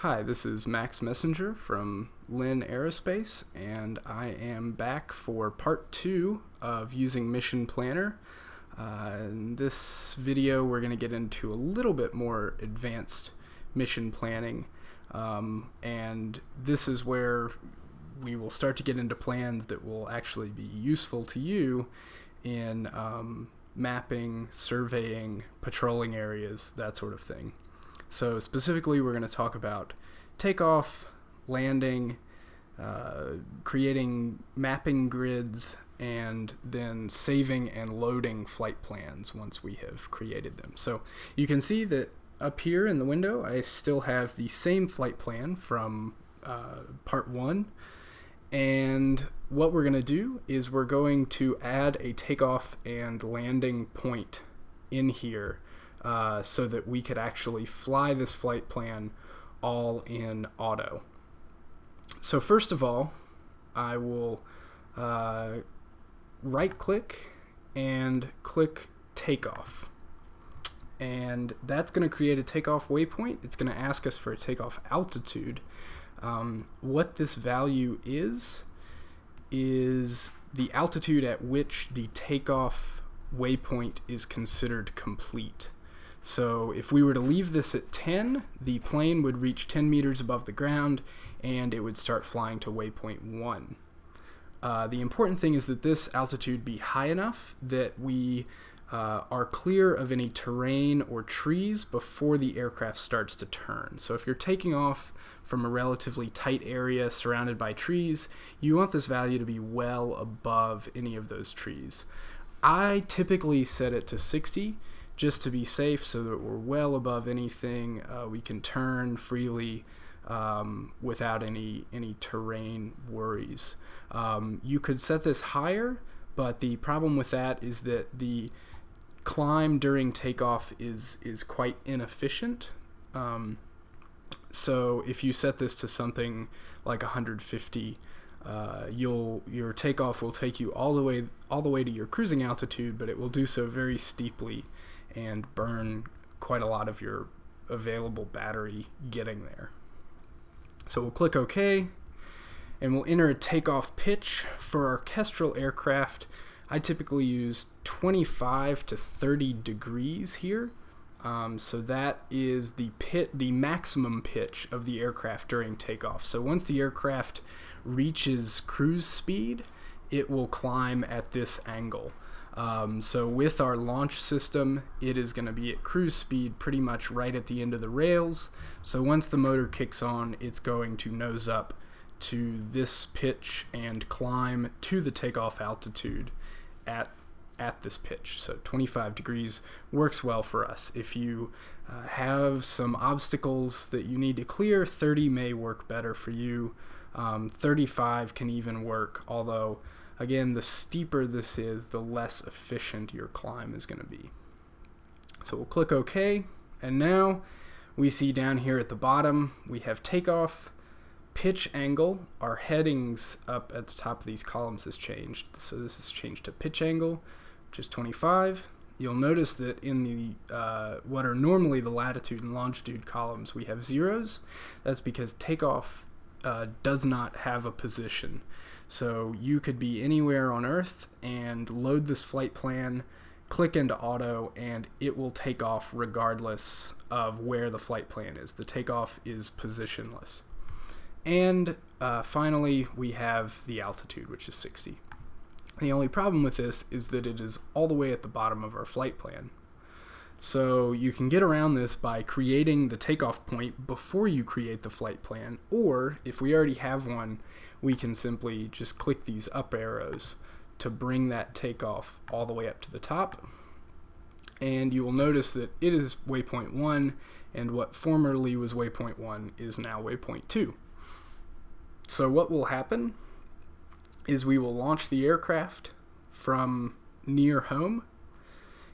Hi, this is Max Messenger from Linn Aerospace, and I am back for part 2 of using Mission Planner. In this video, we're going to get into a little bit more advanced mission planning, and this is where we will start to get into plans that will actually be useful to you in mapping, surveying, patrolling areas, that sort of thing. So specifically, we're going to talk about takeoff, landing, creating mapping grids, and then saving and loading flight plans once we have created them. So you can see that up here in the window, I still have the same flight plan from part 1. And what we're going to do is we're going to add a takeoff and landing point in here so that we could actually fly this flight plan all in auto. So first of all, I will right click and click takeoff. And that's going to create a takeoff waypoint. It's going to ask us for a takeoff altitude. What this value is the altitude at which the takeoff waypoint is considered complete. So if we were to leave this at 10, the plane would reach 10 meters above the ground and it would start flying to waypoint 1. The important thing is that this altitude be high enough that we are clear of any terrain or trees before the aircraft starts to turn. So if you're taking off from a relatively tight area surrounded by trees, you want this value to be well above any of those trees. I typically set it to 60 just to be safe so that we're well above anything. We can turn freely without any terrain worries. You could set this higher, but the problem with that is that the climb during takeoff is quite inefficient. So if you set this to something like 150, your takeoff will take you all the way to your cruising altitude, but it will do so very steeply and burn quite a lot of your available battery getting there. So we'll click OK, and we'll enter a takeoff pitch. For orchestral aircraft, I typically use 25 to 30 degrees here. So that is the maximum pitch of the aircraft during takeoff. So once the aircraft reaches cruise speed, it will climb at this angle. So with our launch system, it is going to be at cruise speed pretty much right at the end of the rails. So once the motor kicks on, it's going to nose up to this pitch and climb to the takeoff altitude at this pitch. So 25 degrees works well for us. If you have some obstacles that you need to clear, 30 may work better for you. 35 can even work, although again, the steeper this is, the less efficient your climb is going to be. So we'll click OK, and now we see down here at the bottom we have takeoff, pitch angle. Our headings up at the top of these columns has changed. So this is changed to pitch angle, which is 25. You'll notice that in the what are normally the latitude and longitude columns, we have zeros. That's because takeoff does not have a position. So you could be anywhere on Earth and load this flight plan, click into auto, and it will take off regardless of where the flight plan is. The takeoff is positionless. And finally, we have the altitude, which is 60. The only problem with this is that it is all the way at the bottom of our flight plan. So you can get around this by creating the takeoff point before you create the flight plan, or if we already have one, we can simply just click these up arrows to bring that takeoff all the way up to the top. And you will notice that it is waypoint 1, and what formerly was waypoint 1 is now waypoint 2. So what will happen is we will launch the aircraft from near home.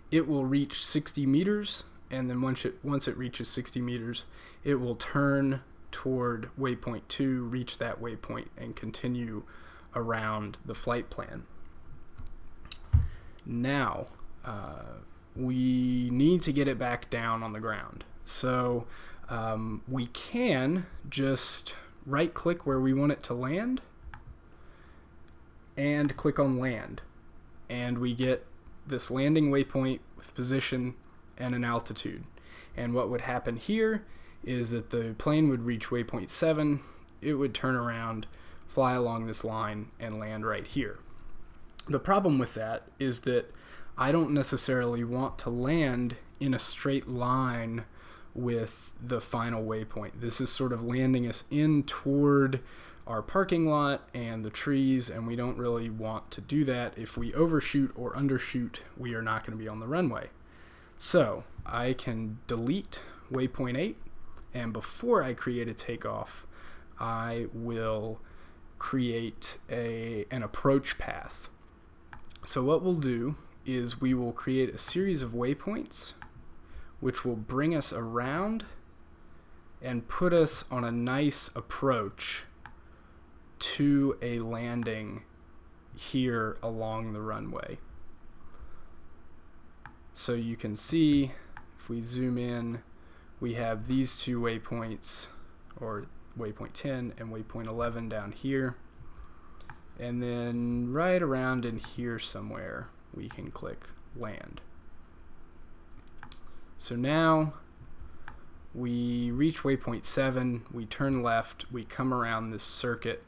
It will reach 60 meters, and then once it reaches 60 meters, it will turn toward waypoint 2, reach that waypoint, and continue around the flight plan. Now, we need to get it back down on the ground. So We can just right click where we want it to land and click on land, and we get this landing waypoint with position and an altitude. And what would happen here is that the plane would reach waypoint 7, it would turn around, fly along this line, and land right here. The problem with that is that I don't necessarily want to land in a straight line with the final waypoint. This is sort of landing us in toward our parking lot and the trees, and we don't really want to do that. If we overshoot or undershoot, we are not going to be on the runway. So I can delete waypoint 8, and before I create a takeoff, I will create an approach path. So what we'll do is we will create a series of waypoints which will bring us around and put us on a nice approach to a landing here along the runway. So you can see, if we zoom in, we have these two waypoints, or waypoint 10 and waypoint 11 down here. And then right around in here somewhere, we can click land. So now we reach waypoint 7, we turn left, we come around this circuit,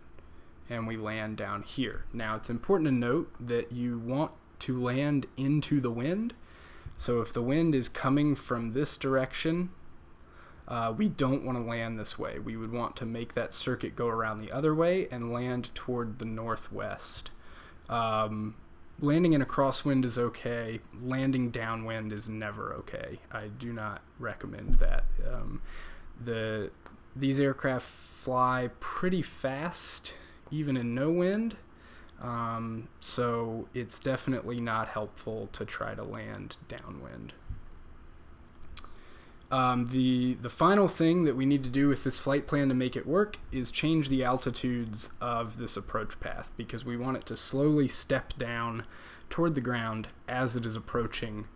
and we land down here. Now it's important to note that you want to land into the wind. So if the wind is coming from this direction, we don't want to land this way. We would want to make that circuit go around the other way and land toward the northwest. Landing in a crosswind is okay. Landing downwind is never okay. I do not recommend that. These aircraft fly pretty fast, even in no wind. So it's definitely not helpful to try to land downwind. The final thing that we need to do with this flight plan to make it work is change the altitudes of this approach path, because we want it to slowly step down toward the ground as it is approaching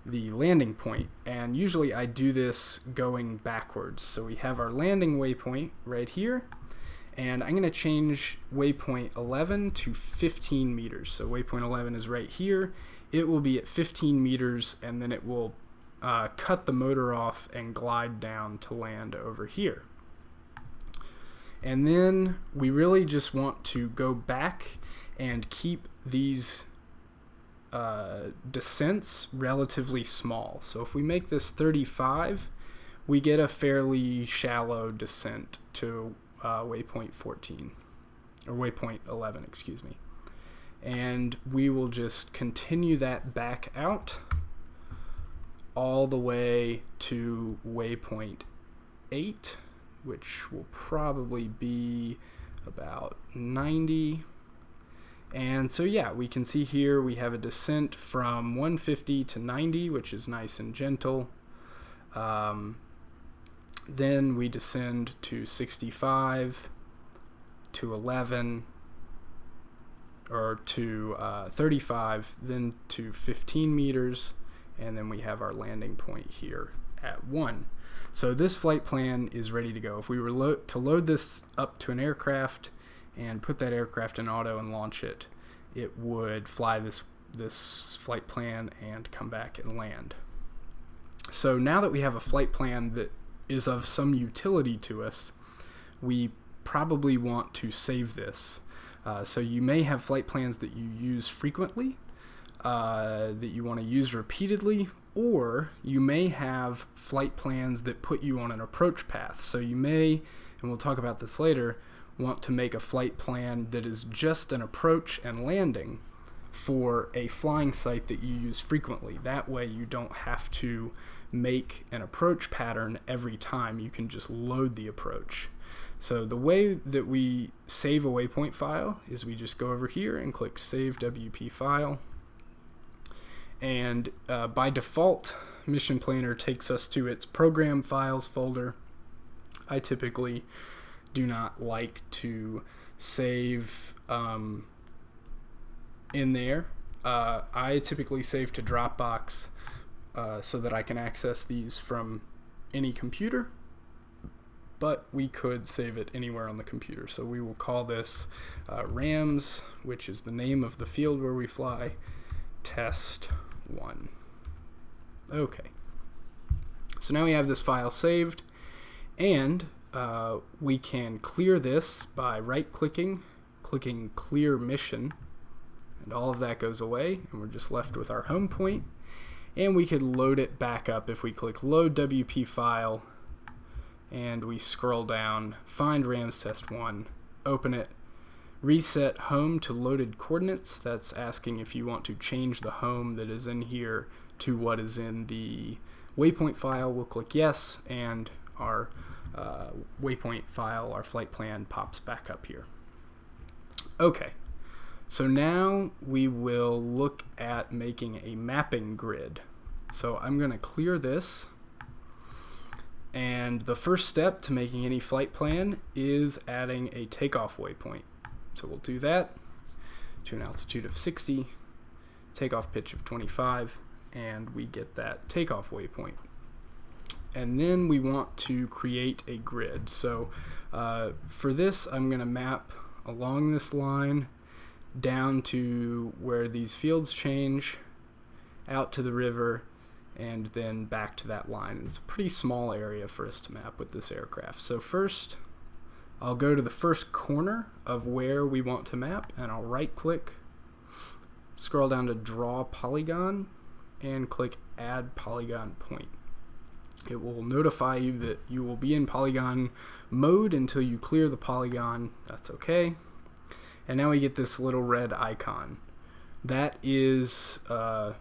the landing point. And usually I do this going backwards. So we have our landing waypoint right here, and I'm going to change waypoint 11 to 15 meters. So waypoint 11 is right here. It will be at 15 meters, and then it will cut the motor off and glide down to land over here. And then we really just want to go back and keep these descents relatively small. So if we make this 35, we get a fairly shallow descent to waypoint 14, or waypoint 11, excuse me. And we will just continue that back out all the way to waypoint 8, which will probably be about 90. And so yeah, we can see here we have a descent from 150 to 90, which is nice and gentle. Then we descend to 65, to 11, or to 35, then to 15 meters, and then we have our landing point here at 1. So this flight plan is ready to go. If we were to load this up to an aircraft and put that aircraft in auto and launch it, it would fly this flight plan and come back and land. So now that we have a flight plan that is of some utility to us, we probably want to save this. So you may have flight plans that you use frequently, that you want to use repeatedly, or you may have flight plans that put you on an approach path. So you may, and we'll talk about this later, want to make a flight plan that is just an approach and landing for a flying site that you use frequently. That way you don't have to make an approach pattern every time. You can just load the approach. So the way that we save a waypoint file is we just go over here and click Save WP File. And by default, Mission Planner takes us to its Program Files folder. I typically do not like to save in there. I typically save to Dropbox so that I can access these from any computer. but we could save it anywhere on the computer. So we will call this RAMS, which is the name of the field where we fly, test 1. Okay. So now we have this file saved, and we can clear this by right-clicking, clicking Clear Mission, and all of that goes away, and we're just left with our home point. And we could load it back up if we click Load WP File, and we scroll down, find RAMS test 1, open it, reset home to loaded coordinates. That's asking if you want to change the home that is in here to what is in the waypoint file. We'll click yes, and our waypoint file, our flight plan, pops back up here. Okay, so now we will look at making a mapping grid. So I'm going to clear this, and the first step to making any flight plan is adding a takeoff waypoint. So we'll do that to an altitude of 60, takeoff pitch of 25, and we get that takeoff waypoint. And then we want to create a grid. So for this, I'm going to map along this line down to where these fields change, out to the river, and then back to that line. It's a pretty small area for us to map with this aircraft. So first, I'll go to the first corner of where we want to map, and I'll right-click, scroll down to Draw Polygon, and click Add Polygon Point. It will notify you that you will be in polygon mode until you clear the polygon. That's okay. And now we get this little red icon. That is a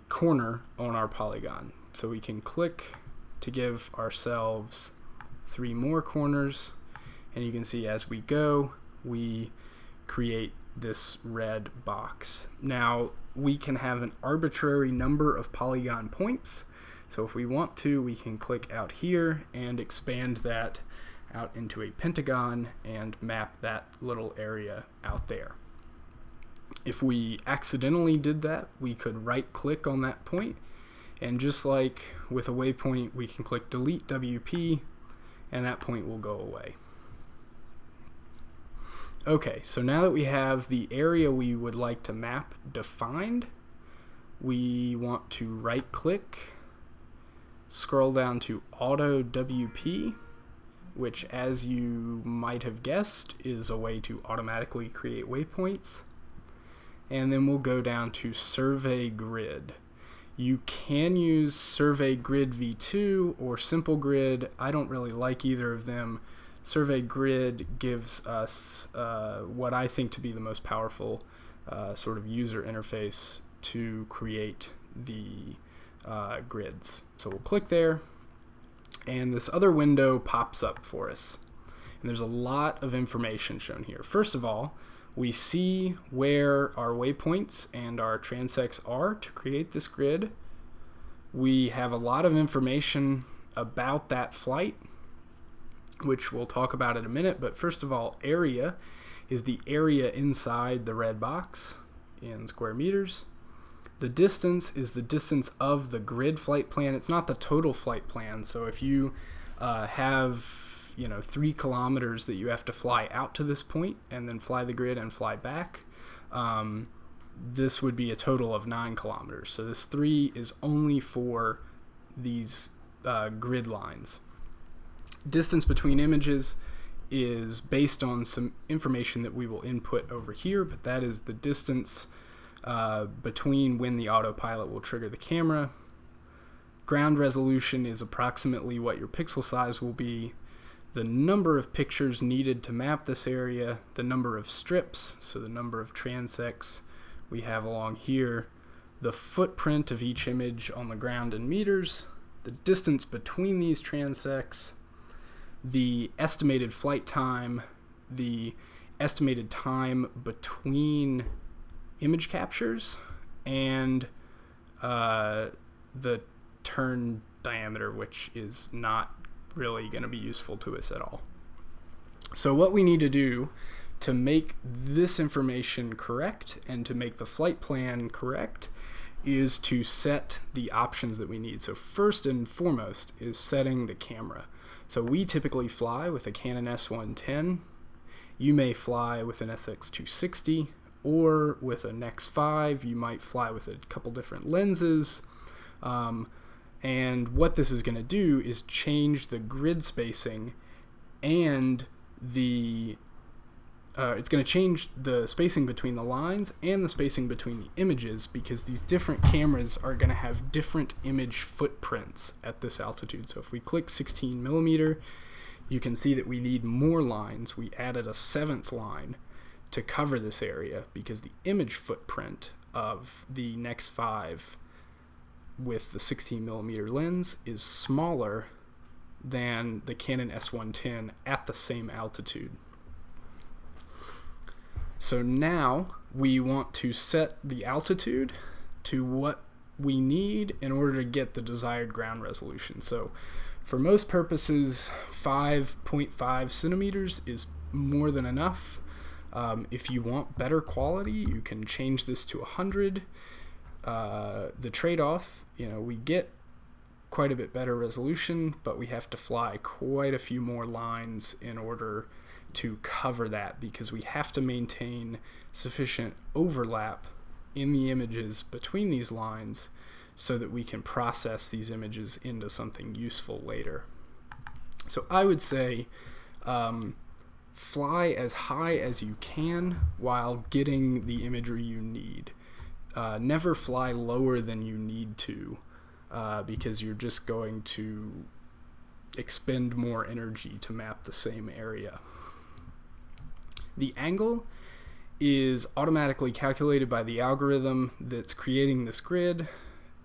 corner on our polygon. So we can click to give ourselves 3 more corners, and you can see as we go, we create this red box. Now we can have an arbitrary number of polygon points. So if we want to, we can click out here and expand that out into a pentagon and map that little area out there. If we accidentally did that, we could right click on that point, and just like with a waypoint, we can click Delete WP, and that point will go away. Okay, so now that we have the area we would like to map defined, we want to right click, scroll down to Auto WP, which, as you might have guessed, is a way to automatically create waypoints. And then we'll go down to Survey Grid. You can use Survey Grid V2 or Simple Grid. I don't really like either of them. Survey Grid gives us what I think to be the most powerful sort of user interface to create the grids. So we'll click there, and this other window pops up for us. And there's a lot of information shown here. First of all, we see where our waypoints and our transects are to create this grid. We have a lot of information about that flight, which we'll talk about in a minute. But first of all, area is the area inside the red box in square meters. The distance is the distance of the grid flight plan. It's not the total flight plan. So if you have 3 kilometers that you have to fly out to this point and then fly the grid and fly back, this would be a total of 9 kilometers. So this 3 is only for these grid lines. Distance between images is based on some information that we will input over here, but that is the distance between when the autopilot will trigger the camera. Ground resolution is approximately what your pixel size will be. The number of pictures needed to map this area, the number of strips, so the number of transects we have along here, the footprint of each image on the ground in meters, the distance between these transects, the estimated flight time, the estimated time between image captures, and the turn diameter, which is not really going to be useful to us at all. So what we need to do to make this information correct and to make the flight plan correct is to set the options that we need. So first and foremost is setting the camera. So we typically fly with a Canon S110. You may fly with an SX260, or with an X5 you might fly with a couple different lenses. And what this is going to do is change the grid spacing and it's going to change the spacing between the lines and the spacing between the images, because these different cameras are going to have different image footprints at this altitude. So if we click 16 millimeter, you can see that we need more lines. We added a 7th line to cover this area because the image footprint of the Nex 5 with the 16 millimeter lens is smaller than the Canon S110 at the same altitude. So now we want to set the altitude to what we need in order to get the desired ground resolution. So for most purposes, 5.5 centimeters is more than enough. If you want better quality, you can change this to 100. The trade-off, we get quite a bit better resolution, but we have to fly quite a few more lines in order to cover that, because we have to maintain sufficient overlap in the images between these lines so that we can process these images into something useful later. So I would say fly as high as you can while getting the imagery you need. Never fly lower than you need to, because you're just going to expend more energy to map the same area. The angle is automatically calculated by the algorithm that's creating this grid,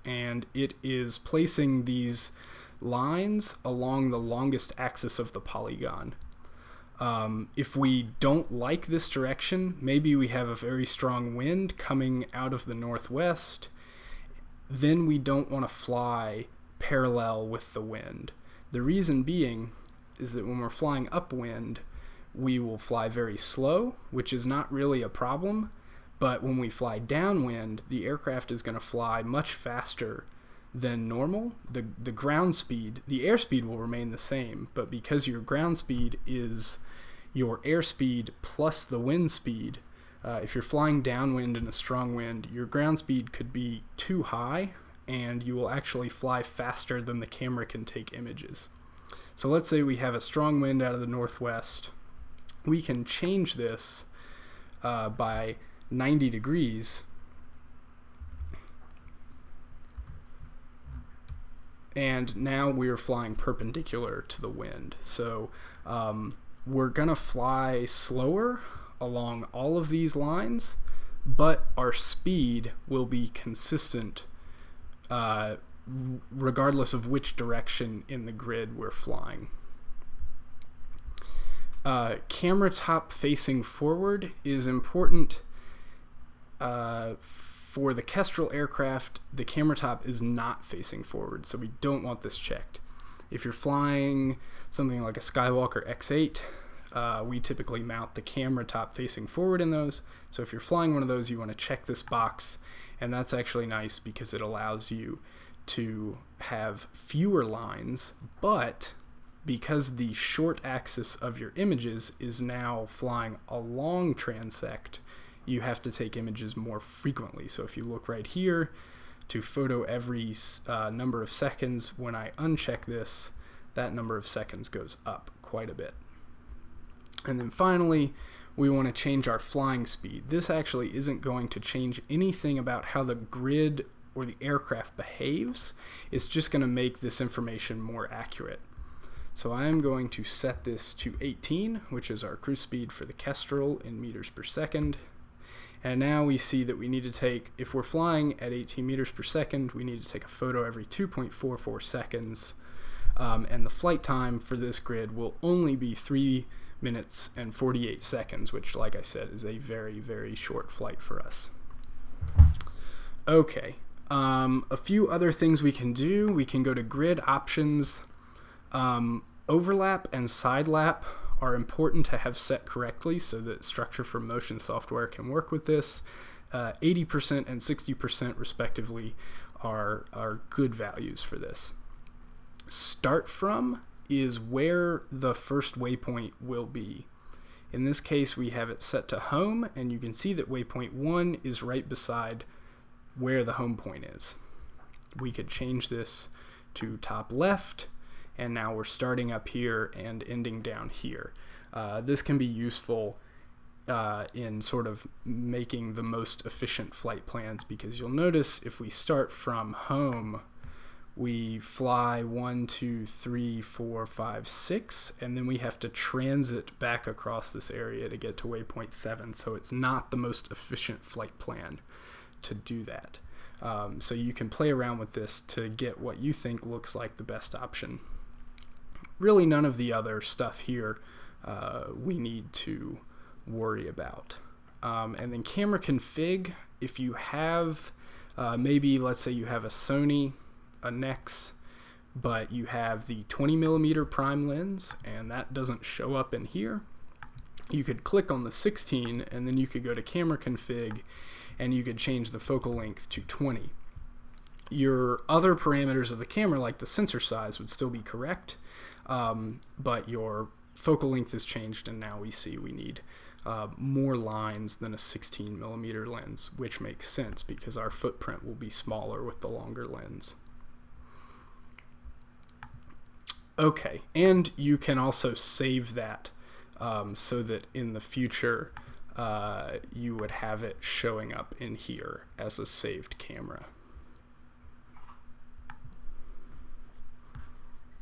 and it is placing these lines along the longest axis of the polygon. If we don't like this direction, maybe we have a very strong wind coming out of the northwest, then we don't want to fly parallel with the wind. The reason being is that when we're flying upwind, we will fly very slow, which is not really a problem, but when we fly downwind, the aircraft is going to fly much faster than normal. The ground speed, the airspeed will remain the same, but because your ground speed is your airspeed plus the wind speed, if you're flying downwind in a strong wind, your ground speed could be too high, and you will actually fly faster than the camera can take images. So let's say we have a strong wind out of the northwest. We can change this by 90 degrees, and now we're flying perpendicular to the wind. So we're gonna fly slower along all of these lines, but our speed will be consistent regardless of which direction in the grid we're flying. Camera top facing forward is important. For the Kestrel aircraft, the camera top is not facing forward, so we don't want this checked. If you're flying something like a Skywalker X8, we typically mount the camera top facing forward in those. So if you're flying one of those, you want to check this box, and that's actually nice because it allows you to have fewer lines, but because the short axis of your images is now flying along transect, you have to take images more frequently. So if you look right here to photo every number of seconds, when I uncheck this, that number of seconds goes up quite a bit. And then finally, we want to change our flying speed. This actually isn't going to change anything about how the grid or the aircraft behaves. It's just going to make this information more accurate. So I'm going to set this to 18, which is our cruise speed for the Kestrel in meters per second. And now we see that we need to take, if we're flying at 18 meters per second, we need to take a photo every 2.44 seconds. And the flight time for this grid will only be 3 minutes and 48 seconds, which, like I said, is a very, very short flight for us. Okay, a few other things we can do. We can go to grid options. Overlap and side lap are important to have set correctly so that Structure for Motion software can work with this. 80% and 60% respectively are good values for this. Start from is where the first waypoint will be. In this case, we have it set to home, and you can see that waypoint 1 is right beside where the home point is. We could change this to top left, and now we're starting up here and ending down here. This can be useful in sort of making the most efficient flight plans, because you'll notice if we start from home, we fly 1, 2, 3, 4, 5, 6, and then we have to transit back across this area to get to waypoint 7, so it's not the most efficient flight plan to do that. So you can play around with this to get what you think looks like the best option. Really none of the other stuff here we need to worry about. And then camera config, if you have maybe, let's say you have a Sony, a Nex, but you have the 20mm prime lens and that doesn't show up in here, you could click on the 16 and then you could go to camera config and you could change the focal length to 20. Your other parameters of the camera, like the sensor size, would still be correct, but your focal length is changed, and now we see we need more lines than a 16mm lens, which makes sense because our footprint will be smaller with the longer lens. Okay, and you can also save that so that in the future you would have it showing up in here as a saved camera.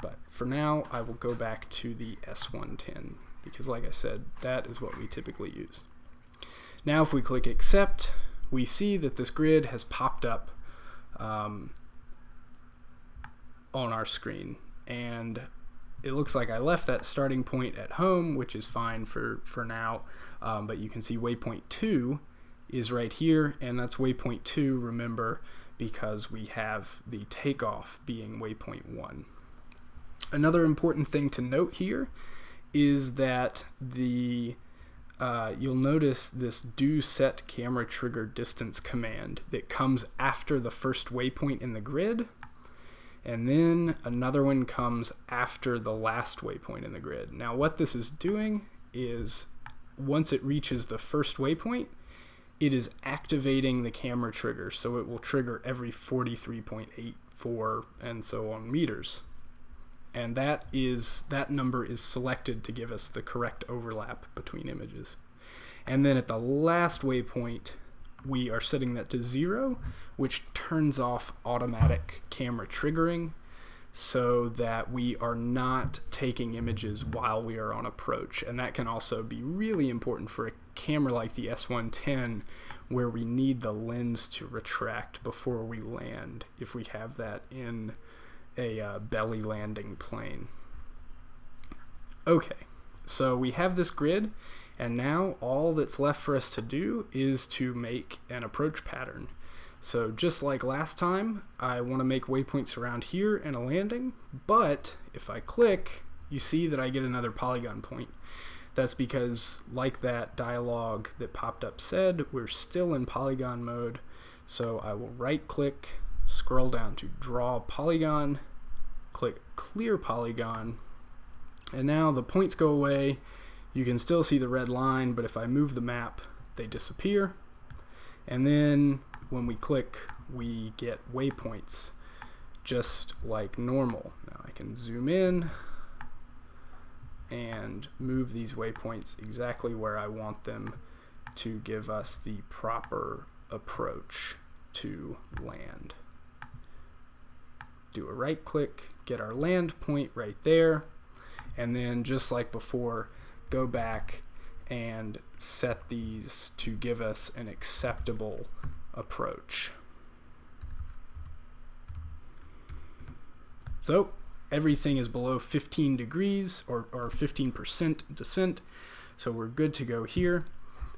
But for now, I will go back to the S110 because, like I said, that is what we typically use. Now if we click accept, we see that this grid has popped up on our screen, and it looks like I left that starting point at home, which is fine for now, but you can see waypoint 2 is right here, and that's waypoint 2, remember, because we have the takeoff being waypoint 1. Another important thing to note here is that the you'll notice this do set camera trigger distance command that comes after the first waypoint in the grid, and then another one comes after the last waypoint in the grid. Now what this is doing is once it reaches the first waypoint, it is activating the camera trigger, so it will trigger every 43.84 and so on meters. And that number is selected to give us the correct overlap between images. And then at the last waypoint, we are setting that to 0, which turns off automatic camera triggering so that we are not taking images while we are on approach. And that can also be really important for a camera like the S110, where we need the lens to retract before we land if we have that in a belly landing plane. Okay, so we have this grid, and now all that's left for us to do is to make an approach pattern. So just like last time, I want to make waypoints around here and a landing, but if I click, you see that I get another polygon point. That's because, like that dialog that popped up said, we're still in polygon mode. So I will right click, scroll down to draw polygon, click clear polygon, and now the points go away. You can still see the red line, but if I move the map, they disappear. And then when we click, we get waypoints just like normal. Now I can zoom in and move these waypoints exactly where I want them to give us the proper approach to land. Do a right click, get our land point right there, and then just like before, go back and set these to give us an acceptable approach. So everything is below 15 degrees or 15% descent, so we're good to go here.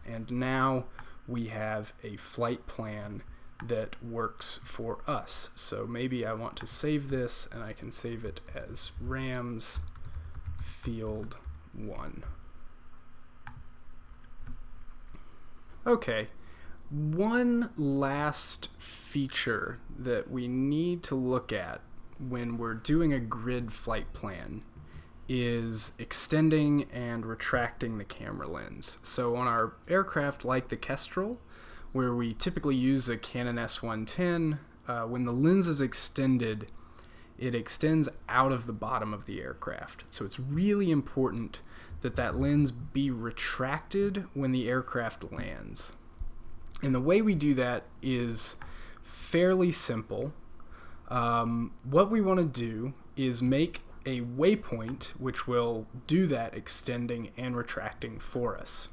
And now we have a flight plan that works for us. So maybe I want to save this, and I can save it as Rams Field 1. Okay, one last feature that we need to look at when we're doing a grid flight plan is extending and retracting the camera lens. So on our aircraft like the Kestrel, where we typically use a Canon S110, when the lens is extended, it extends out of the bottom of the aircraft. So it's really important that that lens be retracted when the aircraft lands. And the way we do that is fairly simple. What we want to do is make a waypoint which will do that extending and retracting for us.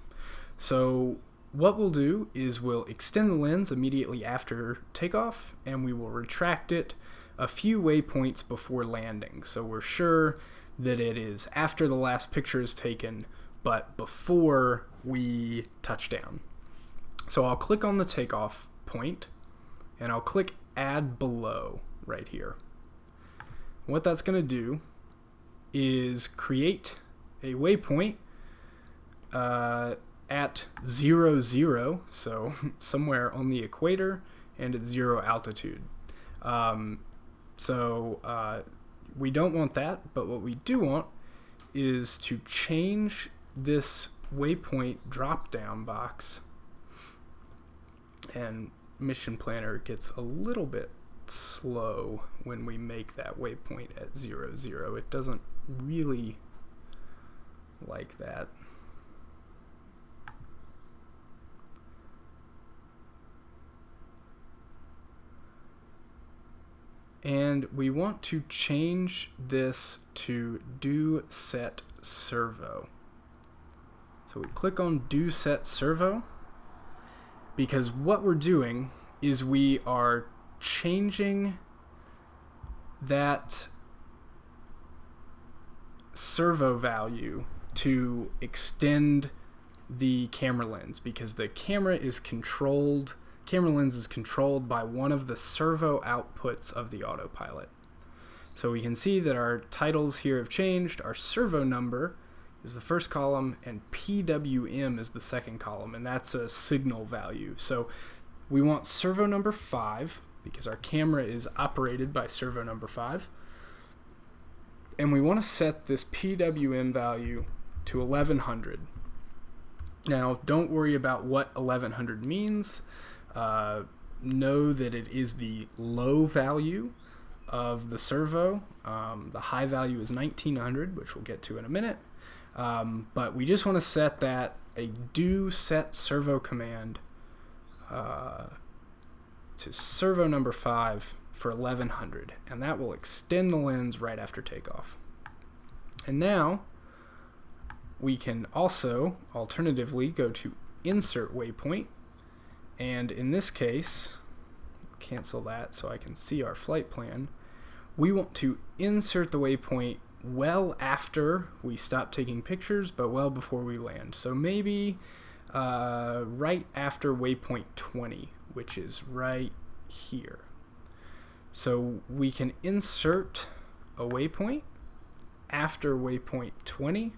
So what we'll do is we'll extend the lens immediately after takeoff, and we will retract it a few waypoints before landing. So we're sure that it is after the last picture is taken, but before we touch down. So I'll click on the takeoff point, and I'll click Add Below right here. What that's going to do is create a waypoint at 0, 0, so somewhere on the equator and at 0 altitude. We don't want that, but what we do want is to change this waypoint drop-down box, and Mission Planner gets a little bit slow when we make that waypoint at 0, 0. It doesn't really like that. And we want to change this to do set servo. So we click on do set servo, because what we're doing is we are changing that servo value to extend the camera lens, because the camera lens is controlled by one of the servo outputs of the autopilot. So we can see that our titles here have changed. Our servo number is the first column, and PWM is the second column, and that's a signal value. So we want servo number 5, because our camera is operated by servo number 5. And we want to set this PWM value to 1100. Now, don't worry about what 1100 means. Know that it is the low value of the servo. The high value is 1900, which we'll get to in a minute. But we just want to set that a do set servo command to servo number 5 for 1100, and that will extend the lens right after takeoff. And now we can also alternatively go to insert waypoint, and in this case, cancel that so I can see our flight plan. We want to insert the waypoint well after we stop taking pictures, but well before we land. So maybe right after waypoint 20, which is right here. So we can insert a waypoint after waypoint 20.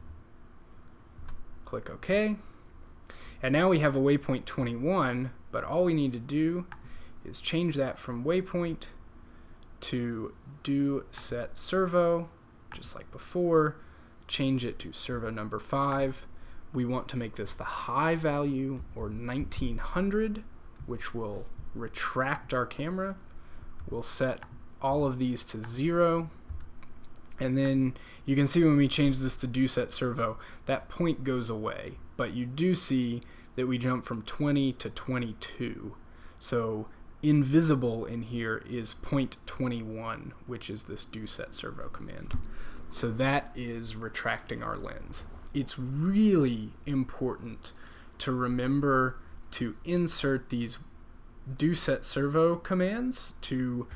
Click OK. And now we have a waypoint 21, but all we need to do is change that from waypoint to do set servo, just like before. Change it to servo number 5. We want to make this the high value, or 1900, which will retract our camera. We'll set all of these to 0. And then you can see when we change this to do set servo, that point goes away. But you do see that we jump from 20 to 22. So invisible in here is point 21, which is this do set servo command. So that is retracting our lens. It's really important to remember to insert these do set servo commands to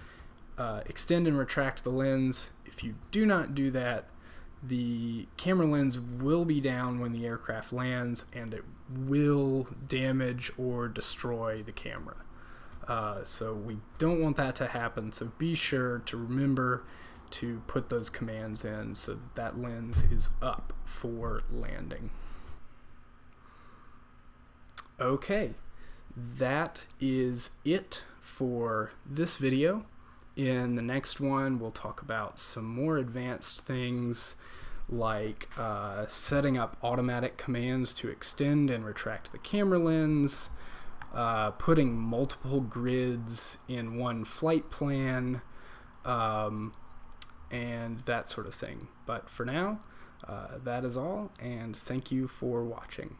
extend and retract the lens. If you do not do that, the camera lens will be down when the aircraft lands, and it will damage or destroy the camera. So we don't want that to happen, so be sure to remember to put those commands in so that that lens is up for landing. Okay, that is it for this video. In the next one, we'll talk about some more advanced things like setting up automatic commands to extend and retract the camera lens, putting multiple grids in one flight plan, and that sort of thing. But for now, that is all, and thank you for watching.